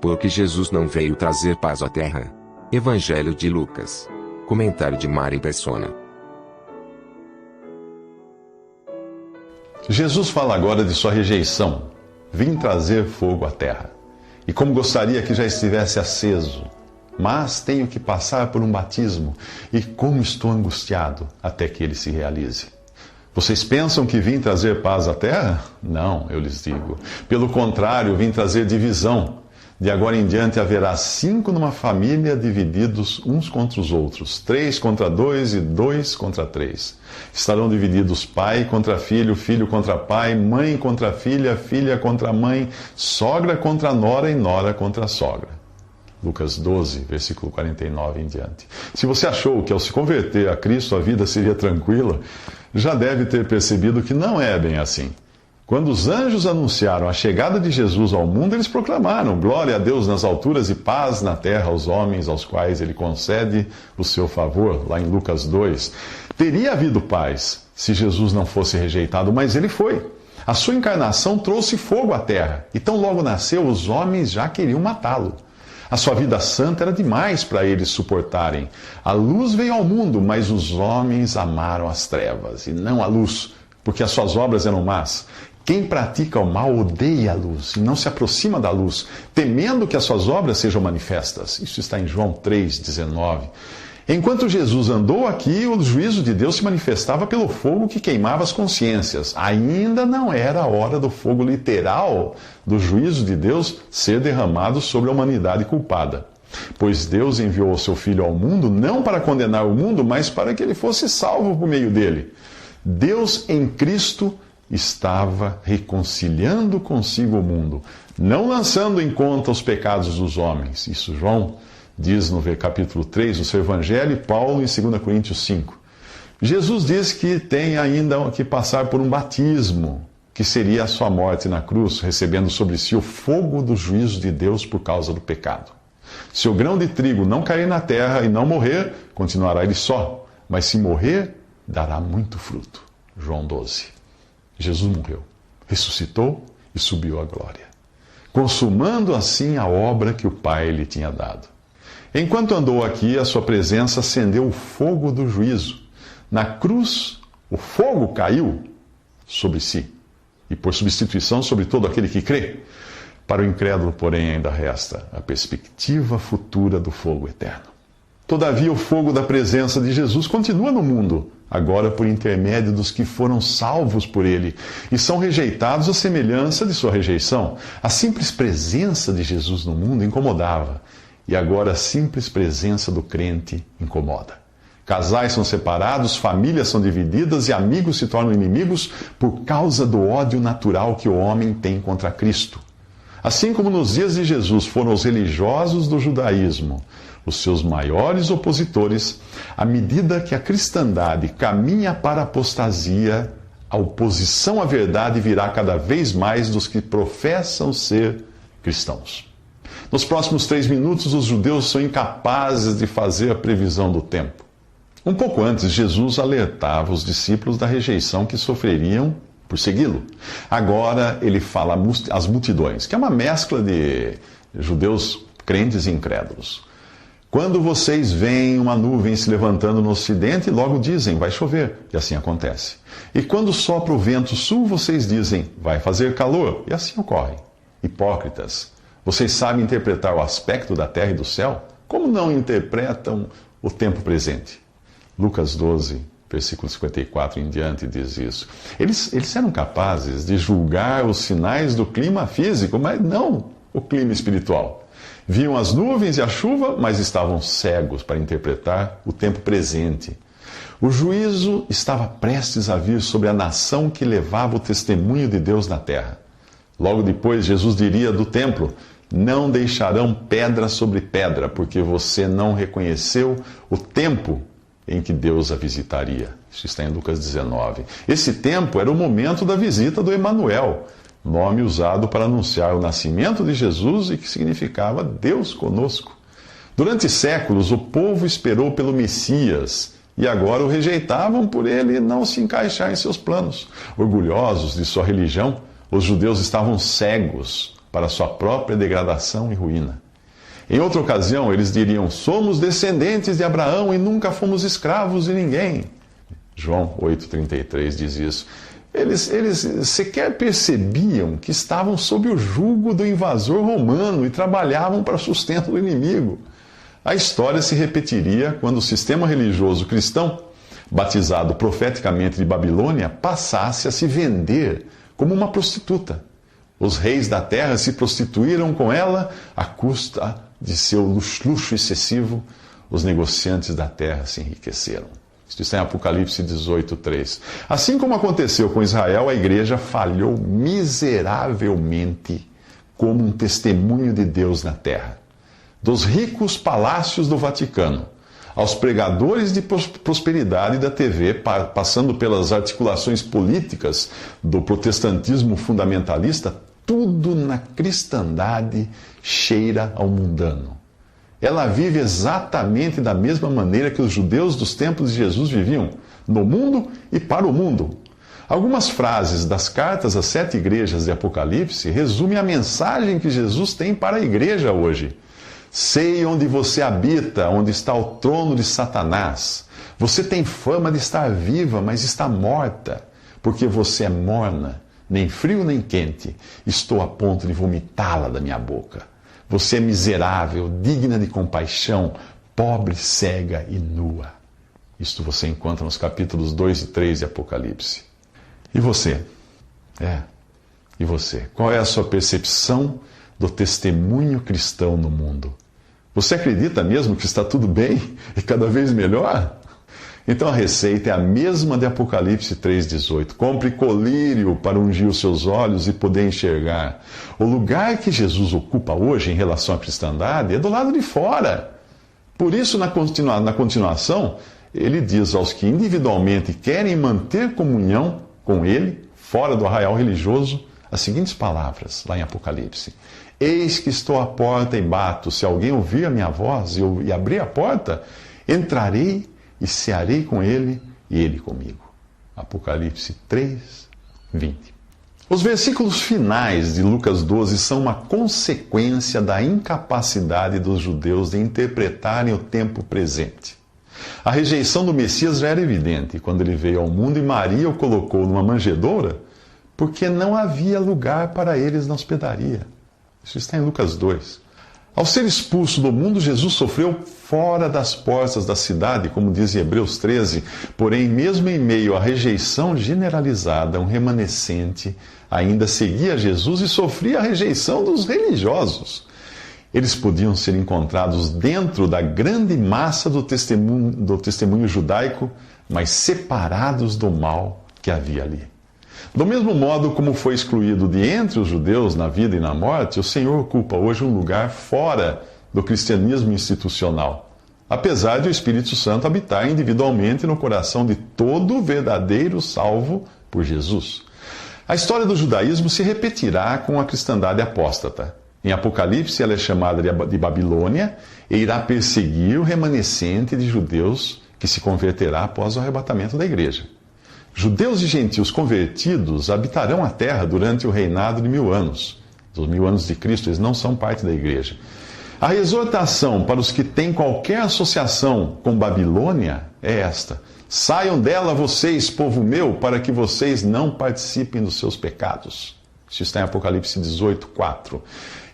Porque Jesus não veio trazer paz à terra. Evangelho de Lucas. Comentário de Mari Persona. Jesus fala agora de sua rejeição. Vim trazer fogo à terra. E como gostaria que já estivesse aceso, mas tenho que passar por um batismo, e como estou angustiado até que ele se realize. Vocês pensam que vim trazer paz à terra? Não, eu lhes digo. Pelo contrário, vim trazer divisão. De agora em diante haverá 5 numa família divididos uns contra os outros, 3 contra 2 e 2 contra 3. Estarão divididos pai contra filho, filho contra pai, mãe contra filha, filha contra mãe, sogra contra nora e nora contra sogra. Lucas 12, versículo 49 em diante. Se você achou que ao se converter a Cristo a vida seria tranquila, já deve ter percebido que não é bem assim. Quando os anjos anunciaram a chegada de Jesus ao mundo, eles proclamaram: glória a Deus nas alturas e paz na terra aos homens aos quais ele concede o seu favor, lá em Lucas 2. Teria havido paz se Jesus não fosse rejeitado, mas ele foi. A sua encarnação trouxe fogo à terra, e tão logo nasceu, os homens já queriam matá-lo. A sua vida santa era demais para eles suportarem. A luz veio ao mundo, mas os homens amaram as trevas e não a luz, porque as suas obras eram más. Quem pratica o mal odeia a luz e não se aproxima da luz, temendo que as suas obras sejam manifestas. Isso está em João 3,19. Enquanto Jesus andou aqui, o juízo de Deus se manifestava pelo fogo que queimava as consciências. Ainda não era a hora do fogo literal do juízo de Deus ser derramado sobre a humanidade culpada. Pois Deus enviou o seu Filho ao mundo não para condenar o mundo, mas para que ele fosse salvo por meio dele. Deus em Cristo estava reconciliando consigo o mundo, não lançando em conta os pecados dos homens. Isso João diz no capítulo 3 do seu Evangelho, e Paulo em 2 Coríntios 5. Jesus diz que tem ainda que passar por um batismo, que seria a sua morte na cruz, recebendo sobre si o fogo do juízo de Deus por causa do pecado. Se o grão de trigo não cair na terra e não morrer, continuará ele só, mas se morrer, dará muito fruto. João 12. Jesus morreu, ressuscitou e subiu à glória, consumando assim a obra que o Pai lhe tinha dado. Enquanto andou aqui, a sua presença acendeu o fogo do juízo. Na cruz, o fogo caiu sobre si, e por substituição sobre todo aquele que crê. Para o incrédulo, porém, ainda resta a perspectiva futura do fogo eterno. Todavia, o fogo da presença de Jesus continua no mundo, agora por intermédio dos que foram salvos por ele e são rejeitados à semelhança de sua rejeição. A simples presença de Jesus no mundo incomodava, e agora a simples presença do crente incomoda. Casais são separados, famílias são divididas e amigos se tornam inimigos por causa do ódio natural que o homem tem contra Cristo. Assim como nos dias de Jesus foram os religiosos do judaísmo os seus maiores opositores, à medida que a cristandade caminha para a apostasia, a oposição à verdade virá cada vez mais dos que professam ser cristãos. Nos próximos 3 minutos, os judeus são incapazes de fazer a previsão do tempo. Um pouco antes, Jesus alertava os discípulos da rejeição que sofreriam por segui-lo. Agora ele fala às multidões, que é uma mescla de judeus crentes e incrédulos. Quando vocês veem uma nuvem se levantando no ocidente, logo dizem, vai chover, e assim acontece. E quando sopra o vento sul, vocês dizem, vai fazer calor, e assim ocorre. Hipócritas, vocês sabem interpretar o aspecto da terra e do céu? Como não interpretam o tempo presente? Lucas 12, versículo 54 em diante diz isso. Eles eram capazes de julgar os sinais do clima físico, mas não o clima espiritual. Viam as nuvens e a chuva, mas estavam cegos para interpretar o tempo presente. O juízo estava prestes a vir sobre a nação que levava o testemunho de Deus na terra. Logo depois, Jesus diria do templo, não deixarão pedra sobre pedra, porque você não reconheceu o tempo em que Deus a visitaria. Isso está em Lucas 19. Esse tempo era o momento da visita do Emanuel, nome usado para anunciar o nascimento de Jesus e que significava Deus conosco. Durante séculos, o povo esperou pelo Messias e agora o rejeitavam por ele não se encaixar em seus planos. Orgulhosos de sua religião, os judeus estavam cegos para sua própria degradação e ruína. Em outra ocasião, eles diriam: somos descendentes de Abraão e nunca fomos escravos de ninguém. João 8,33 diz isso. Eles sequer percebiam que estavam sob o jugo do invasor romano e trabalhavam para o sustento do inimigo. A história se repetiria quando o sistema religioso cristão, batizado profeticamente de Babilônia, passasse a se vender como uma prostituta. Os reis da terra se prostituíram com ela à custa de seu luxo excessivo. Os negociantes da terra se enriqueceram. Isto está em Apocalipse 18:3. Assim como aconteceu com Israel, a igreja falhou miseravelmente como um testemunho de Deus na terra. Dos ricos palácios do Vaticano aos pregadores de prosperidade da TV, passando pelas articulações políticas do protestantismo fundamentalista, tudo na cristandade cheira ao mundano. Ela vive exatamente da mesma maneira que os judeus dos tempos de Jesus viviam, no mundo e para o mundo. Algumas frases das cartas às 7 igrejas de Apocalipse resumem a mensagem que Jesus tem para a igreja hoje. Sei onde você habita, onde está o trono de Satanás. Você tem fama de estar viva, mas está morta, porque você é morna, nem frio nem quente. Estou a ponto de vomitá-la da minha boca. Você é miserável, digna de compaixão, pobre, cega e nua. Isto você encontra nos capítulos 2 e 3 de Apocalipse. E você? E você? Qual é a sua percepção do testemunho cristão no mundo? Você acredita mesmo que está tudo bem e cada vez melhor? Então a receita é a mesma de Apocalipse 3,18. Compre colírio para ungir os seus olhos e poder enxergar. O lugar que Jesus ocupa hoje em relação à cristandade é do lado de fora. Por isso, na continuação, ele diz aos que individualmente querem manter comunhão com ele, fora do arraial religioso, as seguintes palavras, lá em Apocalipse: eis que estou à porta e bato. Se alguém ouvir a minha voz e abrir a porta, entrarei e cearei com ele e ele comigo. Apocalipse 3:20. Os versículos finais de Lucas 12 são uma consequência da incapacidade dos judeus de interpretarem o tempo presente. A rejeição do Messias já era evidente quando ele veio ao mundo e Maria o colocou numa manjedoura, porque não havia lugar para eles na hospedaria. Isso está em Lucas 2. Ao ser expulso do mundo, Jesus sofreu fora das portas da cidade, como diz em Hebreus 13. Porém, mesmo em meio à rejeição generalizada, um remanescente ainda seguia Jesus e sofria a rejeição dos religiosos. Eles podiam ser encontrados dentro da grande massa do testemunho judaico, mas separados do mal que havia ali. Do mesmo modo como foi excluído de entre os judeus na vida e na morte, o Senhor ocupa hoje um lugar fora do cristianismo institucional, apesar de o Espírito Santo habitar individualmente no coração de todo verdadeiro salvo por Jesus. A história do judaísmo se repetirá com a cristandade apóstata. Em Apocalipse, ela é chamada de Babilônia e irá perseguir o remanescente de judeus que se converterá após o arrebatamento da igreja. Judeus e gentios convertidos habitarão a terra durante o reinado de 1000 anos. Dos 1000 anos de Cristo, eles não são parte da igreja. A exortação para os que têm qualquer associação com Babilônia é esta: saiam dela vocês, povo meu, para que vocês não participem dos seus pecados. Isso está em Apocalipse 18:4.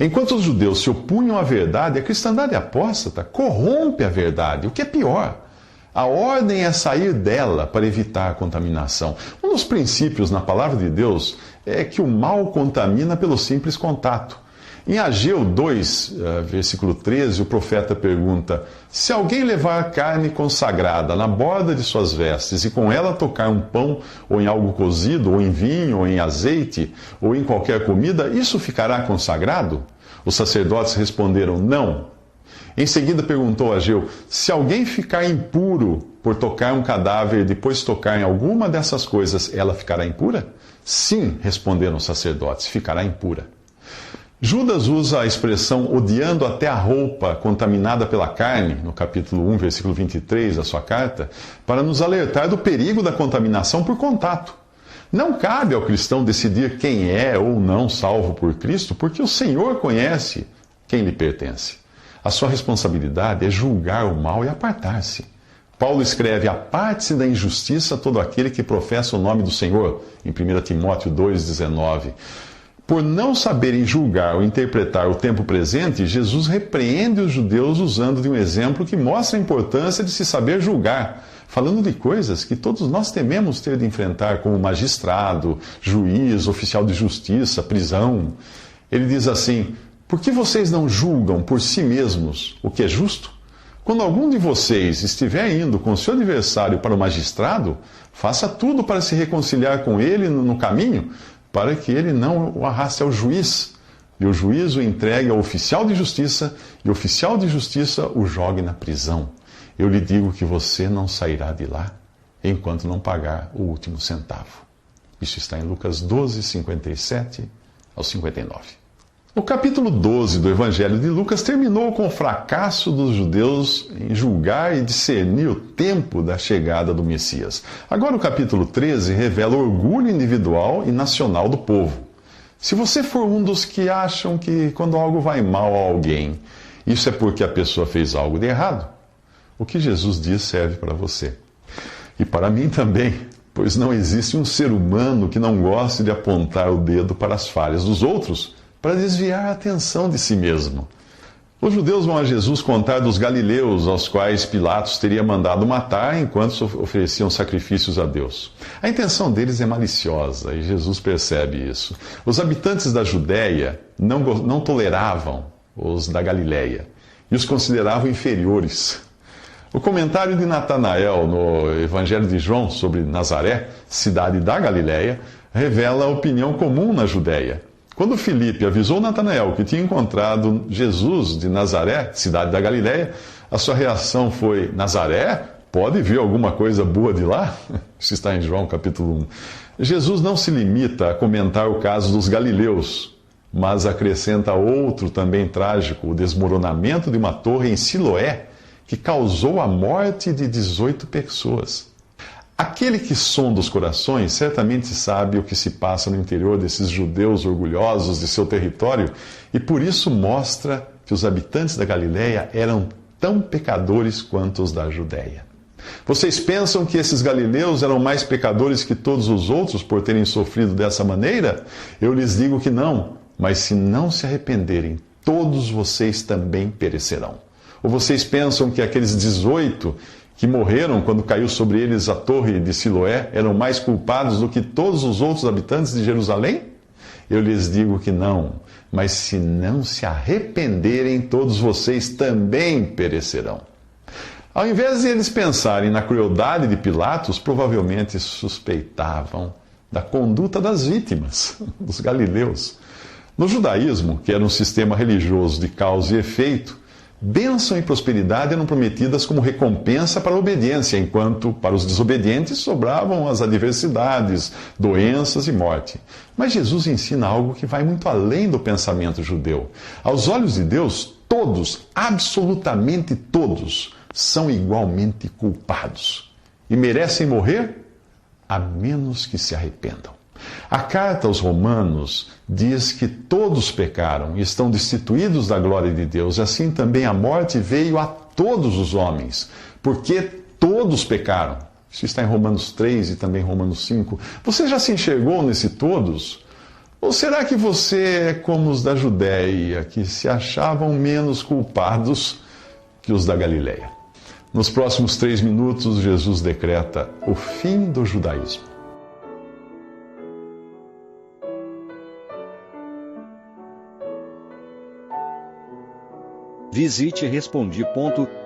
Enquanto os judeus se opunham à verdade, a cristandade apóstata corrompe a verdade, o que é pior. A ordem é sair dela para evitar a contaminação. Um dos princípios na palavra de Deus é que o mal contamina pelo simples contato. Em Ageu 2, versículo 13, o profeta pergunta: se alguém levar carne consagrada na borda de suas vestes e com ela tocar um pão, ou em algo cozido, ou em vinho, ou em azeite, ou em qualquer comida, isso ficará consagrado? Os sacerdotes responderam: não. Em seguida perguntou Ageu: se alguém ficar impuro por tocar um cadáver e depois tocar em alguma dessas coisas, ela ficará impura? Sim, responderam os sacerdotes, ficará impura. Judas usa a expressão odiando até a roupa contaminada pela carne, no capítulo 1, versículo 23 da sua carta, para nos alertar do perigo da contaminação por contato. Não cabe ao cristão decidir quem é ou não salvo por Cristo, porque o Senhor conhece quem lhe pertence. A sua responsabilidade é julgar o mal e apartar-se. Paulo escreve: aparte-se da injustiça todo aquele que professa o nome do Senhor, em 1 Timóteo 2,19. Por não saberem julgar ou interpretar o tempo presente, Jesus repreende os judeus usando de um exemplo que mostra a importância de se saber julgar, falando de coisas que todos nós tememos ter de enfrentar, como magistrado, juiz, oficial de justiça, prisão. Ele diz assim: por que vocês não julgam por si mesmos o que é justo? Quando algum de vocês estiver indo com seu adversário para o magistrado, faça tudo para se reconciliar com ele no caminho, para que ele não o arraste ao juiz, e o juiz o entregue ao oficial de justiça, e o oficial de justiça o jogue na prisão. Eu lhe digo que você não sairá de lá enquanto não pagar o último centavo. Isso está em Lucas 12, 57 ao 59. O capítulo 12 do Evangelho de Lucas terminou com o fracasso dos judeus em julgar e discernir o tempo da chegada do Messias. Agora o capítulo 13 revela o orgulho individual e nacional do povo. Se você for um dos que acham que quando algo vai mal a alguém, isso é porque a pessoa fez algo de errado, o que Jesus diz serve para você. E para mim também, pois não existe um ser humano que não goste de apontar o dedo para as falhas dos outros, para desviar a atenção de si mesmo. Os judeus vão a Jesus contar dos galileus aos quais Pilatos teria mandado matar enquanto ofereciam sacrifícios a Deus. A intenção deles é maliciosa e Jesus percebe isso. Os habitantes da Judéia não toleravam os da Galileia e os consideravam inferiores. O comentário de Natanael no Evangelho de João sobre Nazaré, cidade da Galileia, revela a opinião comum na Judéia. Quando Filipe avisou Natanael que tinha encontrado Jesus de Nazaré, cidade da Galileia, a sua reação foi: Nazaré? Pode vir alguma coisa boa de lá? Isso está em João capítulo 1. Jesus não se limita a comentar o caso dos galileus, mas acrescenta outro também trágico: o desmoronamento de uma torre em Siloé, que causou a morte de 18 pessoas. Aquele que sonda os corações certamente sabe o que se passa no interior desses judeus orgulhosos de seu território e por isso mostra que os habitantes da Galileia eram tão pecadores quanto os da Judéia. Vocês pensam que esses galileus eram mais pecadores que todos os outros por terem sofrido dessa maneira? Eu lhes digo que não, mas se não se arrependerem, todos vocês também perecerão. Ou vocês pensam que aqueles 18 que morreram quando caiu sobre eles a torre de Siloé eram mais culpados do que todos os outros habitantes de Jerusalém? Eu lhes digo que não, mas se não se arrependerem, todos vocês também perecerão. Ao invés de eles pensarem na crueldade de Pilatos, provavelmente suspeitavam da conduta das vítimas, dos galileus. No judaísmo, que era um sistema religioso de causa e efeito, bênção e prosperidade eram prometidas como recompensa para a obediência, enquanto para os desobedientes sobravam as adversidades, doenças e morte. Mas Jesus ensina algo que vai muito além do pensamento judeu. Aos olhos de Deus, todos, absolutamente todos, são igualmente culpados e merecem morrer a menos que se arrependam. A carta aos Romanos diz que todos pecaram e estão destituídos da glória de Deus. Assim também a morte veio a todos os homens, porque todos pecaram. Isso está em Romanos 3 e também Romanos 5. Você já se enxergou nesse todos? Ou será que você é como os da Judéia, que se achavam menos culpados que os da Galileia? Nos próximos 3 minutos, Jesus decreta o fim do judaísmo. Visite Respondi.com.br.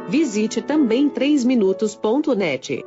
Visite também 3minutos.net.